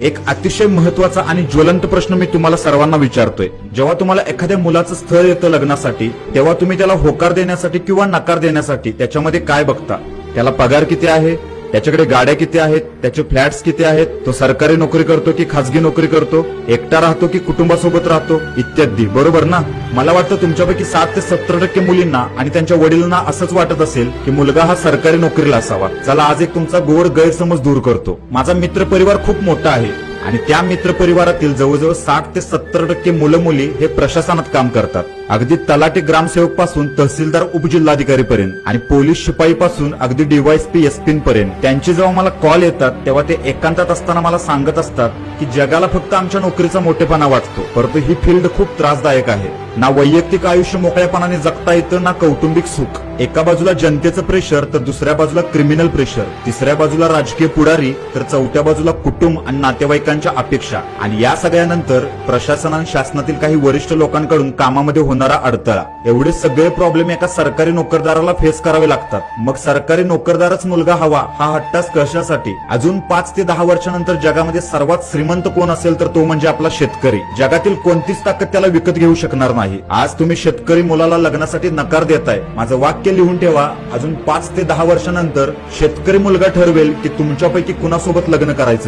एक अतिशय महत्वाचा आणि ज्वलंत प्रश्न मी तुम्हाला सर्वांना विचारतोय. जेव्हा तुम्हाला एखाद्या मुलाचं स्थळ येतं लग्नासाठी, तेव्हा तुम्ही त्याला होकार देण्यासाठी किंवा नकार देण्यासाठी त्याच्यामध्ये काय बघता? त्याला पगार किती आहे, त्याच्याकडे गाड्या किती आहेत, त्याचे फ्लॅट्स किती आहेत, तो सरकारी नोकरी करतो की खासगी नोकरी करतो, एकटा राहतो की कुटुंबासोबत राहतो, इत्यादी. बरोबर ना? मला वाटतं तुमच्यापैकी 7 ते 70% मुलींना आणि त्यांच्या वडिलांना असंच वाटत असेल की मुलगा हा सरकारी नोकरीला असावा. चला आज एक तुमचा गोड गैरसमज दूर करतो. माझा मित्र परिवार खूप मोठा आहे आणि त्या मित्र परिवारातील जवळजवळ 60 ते 70% मुलं मुली हे प्रशासनात काम करतात. अगदी तलाठी ग्रामसेवक पासून तहसीलदार उपजिल्हाधिकारी पर्यंत आणि पोलीस शिपाई पासून अगदी डीवायएसपी एसपी पर्यंत. त्यांचे जेव्हा मला कॉल येतात तेव्हा ते एकांतात असताना मला सांगत असतात की जगाला फक्त आमच्या नोकरीचा मोठेपणा वाटतो, परंतु ही फील्ड खूप त्रासदायक आहे. ना वैयक्तिक आयुष्य मोकळेपणाने जगता येतं, ना कौटुंबिक सुख. एका बाजूला जनतेचं प्रेशर तर दुसऱ्या बाजूला क्रिमिनल प्रेशर, तिसऱ्या बाजूला राजकीय पुढारी तर चौथ्या बाजूला कुटुंब आणि नातेवाईकांच्या अपेक्षा. आणि या सगळ्यानंतर प्रशासन आणि शासनातील काही वरिष्ठ लोकांकडून कामामध्ये होणारा अडथळा. एवढे सगळे प्रॉब्लेम एका सरकारी नोकरदाराला फेस करावे लागतात. मग सरकारी नोकरदारच मुलगा हवा हा हट्टास कशासाठी? अजून 5 ते 10 वर्षानंतर जगामध्ये सर्वात श्रीमंत कोण असेल तर तो म्हणजे आपला शेतकरी. जगातील कोणतीच ताकद त्याला विकत घेऊ शकणार नाही. आज तुम्ही शेतकरी मुलाला लग्नासाठी नकार देताय. माझं वाक्य लिहून ठेवा. अजून 5 ते 10 वर्षानंतर शेतकरी मुलगा ठरवेल की तुमच्यापैकी कुणासोबत लग्न करायचं.